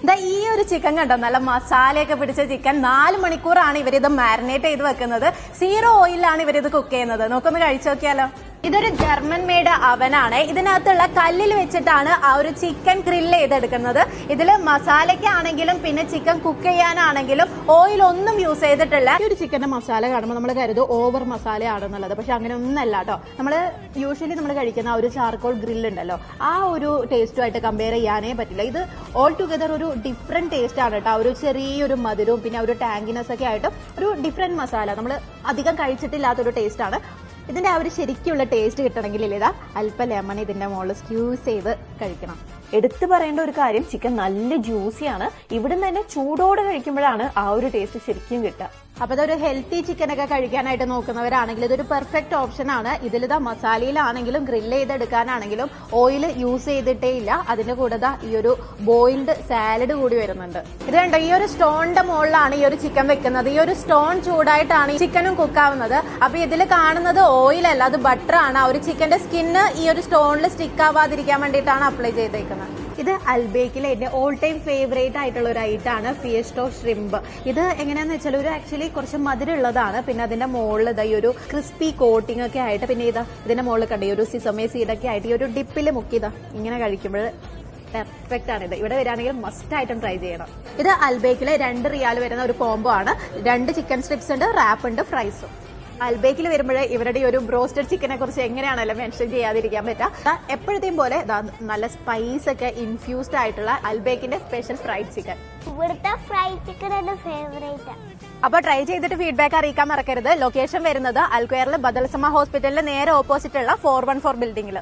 ഈ ഒരു ചിക്കൻ കണ്ടോ, നല്ല മസാലയൊക്കെ പിടിച്ച ചിക്കൻ. 4 മണിക്കൂറാണ് ഇവരിത് മാരിനേറ്റ് ചെയ്ത് വെക്കുന്നത്. 0 ഓയിലാണ് ഇവരിത് കുക്ക് ചെയ്യുന്നത്. നമുക്കൊന്ന് കഴിച്ചു നോക്കിയാലോ. ഇതൊരു ജർമ്മൻ മെയ്ഡ് അവനാണ്. ഇതിനകത്തുള്ള കല്ലിൽ വെച്ചിട്ടാണ് ആ ഒരു ചിക്കൻ ഗ്രില്ല് ചെയ്തെടുക്കുന്നത്. ഇതിൽ മസാലയ്ക്കാണെങ്കിലും പിന്നെ ചിക്കൻ കുക്ക് ചെയ്യാനാണെങ്കിലും ഓയിൽ ഒന്നും യൂസ് ചെയ്തിട്ടില്ല. ഈ ഒരു ചിക്കന്റെ മസാല കാണുമ്പോൾ നമ്മൾ കരുതും ഓവർ മസാലയാണെന്നുള്ളത്. പക്ഷെ അങ്ങനെ ഒന്നല്ല കേട്ടോ. നമ്മൾ യൂഷ്വലി നമ്മൾ കഴിക്കുന്ന ആ ഒരു ചാർക്കോൾ ഗ്രില്ല് ഉണ്ടല്ലോ, ആ ഒരു ടേസ്റ്റുമായിട്ട് കമ്പയർ ചെയ്യാനേ പറ്റില്ല. ഇത് ഓൾ ടുഗദർ ഒരു ഡിഫറെന്റ് ടേസ്റ്റ് ആണ് കേട്ടോ. ഒരു ചെറിയൊരു മധുരവും പിന്നെ ഒരു ടാങ്കിനെസ് ഒക്കെ ആയിട്ട് ഒരു ഡിഫറെന്റ് മസാല, നമ്മൾ അധികം കഴിച്ചിട്ടില്ലാത്തൊരു ടേസ്റ്റ് ആണ്. ഇതിന്റെ ആ ഒരു ശരിക്കുള്ള ടേസ്റ്റ് കിട്ടണമെങ്കിൽ ഇതാ അല്പം ലെമൺ ഇതിന്റെ മുകളിൽ സ്ക്യൂസ് ചെയ്ത് കഴിക്കണം. എടുത്തു പറയേണ്ട ഒരു കാര്യം, ചിക്കൻ നല്ല ജ്യൂസിയാണ്. ഇവിടുന്ന് തന്നെ ചൂടോടെ കഴിക്കുമ്പോഴാണ് ആ ഒരു ടേസ്റ്റ് ശരിക്കും കിട്ടുക. അപ്പൊ ഇതൊരു ഹെൽത്തി ചിക്കൻ ഒക്കെ കഴിക്കാനായിട്ട് നോക്കുന്നവരാണെങ്കിൽ ഇതൊരു പെർഫെക്റ്റ് ഓപ്ഷൻ ആണ്. ഇതിലിതാ മസാലയിലാണെങ്കിലും ഗ്രില്ല് ചെയ്തെടുക്കാനാണെങ്കിലും ഓയിൽ യൂസ് ചെയ്തിട്ടേ ഇല്ല. അതിന്റെ കൂടെ ഈ ഒരു ബോയിൽഡ് സാലഡ് കൂടി വരുന്നുണ്ട്. ഇത് കണ്ടോ, ഈ ഒരു സ്റ്റോണിന്റെ മുകളിലാണ് ഈ ഒരു ചിക്കൻ വെക്കുന്നത്. ഈ ഒരു സ്റ്റോൺ ചൂടായിട്ടാണ് ഈ ചിക്കനും കുക്കാവുന്നത്. അപ്പൊ ഇതിൽ കാണുന്നത് ഓയിൽ അല്ല, അത് ബട്ടർ ആണ്. ആ ഒരു ചിക്കന്റെ സ്കിന്ന് ഈ ഒരു സ്റ്റോണിൽ സ്റ്റിക്ക് ആവാതിരിക്കാൻ വേണ്ടിയിട്ടാണ് അപ്ലൈ ചെയ്തേക്കുന്നത്. ഇത് അൽബേക്കിലെ എന്റെ ഓൾ ടൈം ഫേവറേറ്റ് ആയിട്ടുള്ള ഒരു ഐറ്റാണ് ഫിയസ്റ്റോ ഷ്രിംപ്. ഇത് എങ്ങനെയാന്ന് വെച്ചാൽ ഒരു ആക്ച്വലി കുറച്ച് മധുരമുള്ളതാണ്. പിന്നെ അതിന്റെ മുകളിൽ ഈ ഒരു ക്രിസ്പി കോട്ടിംഗ് ഒക്കെ ആയിട്ട്, പിന്നെ ഇതിന്റെ മുകളിൽ കണ്ട ഈ ഒരു സിസമേ സീഡൊക്കെ ആയിട്ട് ഈ ഒരു ഡിപ്പിൽ മുക്കിയതാ ഇങ്ങനെ കഴിക്കുമ്പോൾ പെർഫെക്റ്റ് ആണ്. ഇത് ഇവിടെ വരികയാണെങ്കിൽ മസ്റ്റ് ആയിട്ടും ട്രൈ ചെയ്യണം. ഇത് അൽബേക്കിലെ 2 റിയാൽ വരുന്ന ഒരു കോംബോ ആണ്. 2 ചിക്കൻ സ്ട്രിപ്സ് ഉണ്ട്, റാപ്പ് ഉണ്ട്, ഫ്രൈസും. അൽബേക്കിൽ വരുമ്പോഴേ ഇവരുടെ ഒരു ബ്രോസ്റ്റഡ് ചിക്കനെ കുറിച്ച് എങ്ങനെയാണല്ലോ മെൻഷൻ ചെയ്യാതിരിക്കാൻ പറ്റുക. എപ്പോഴത്തെയും പോലെ നല്ല സ്പൈസ് ഒക്കെ ഇൻഫ്യൂസ്ഡ് ആയിട്ടുള്ള അൽബേക്കിന്റെ സ്പെഷ്യൽ ഫ്രൈഡ് ചിക്കൻ. ഇവിടുത്തെ ഫ്രൈഡ് ചിക്കൻ എന്റെ ഫേവറേറ്റ്. അപ്പൊ ട്രൈ ചെയ്തിട്ട് ഫീഡ്ബാക്ക് അറിയിക്കാൻ മറക്കരുത്. ലൊക്കേഷൻ വരുന്നത് അൽക്വയറിൽ ബദൽസമ ഹോസ്പിറ്റലിന് നേരെ ഓപ്പോസിറ്റ് ഉള്ള 414 ബിൽഡിംഗിൽ.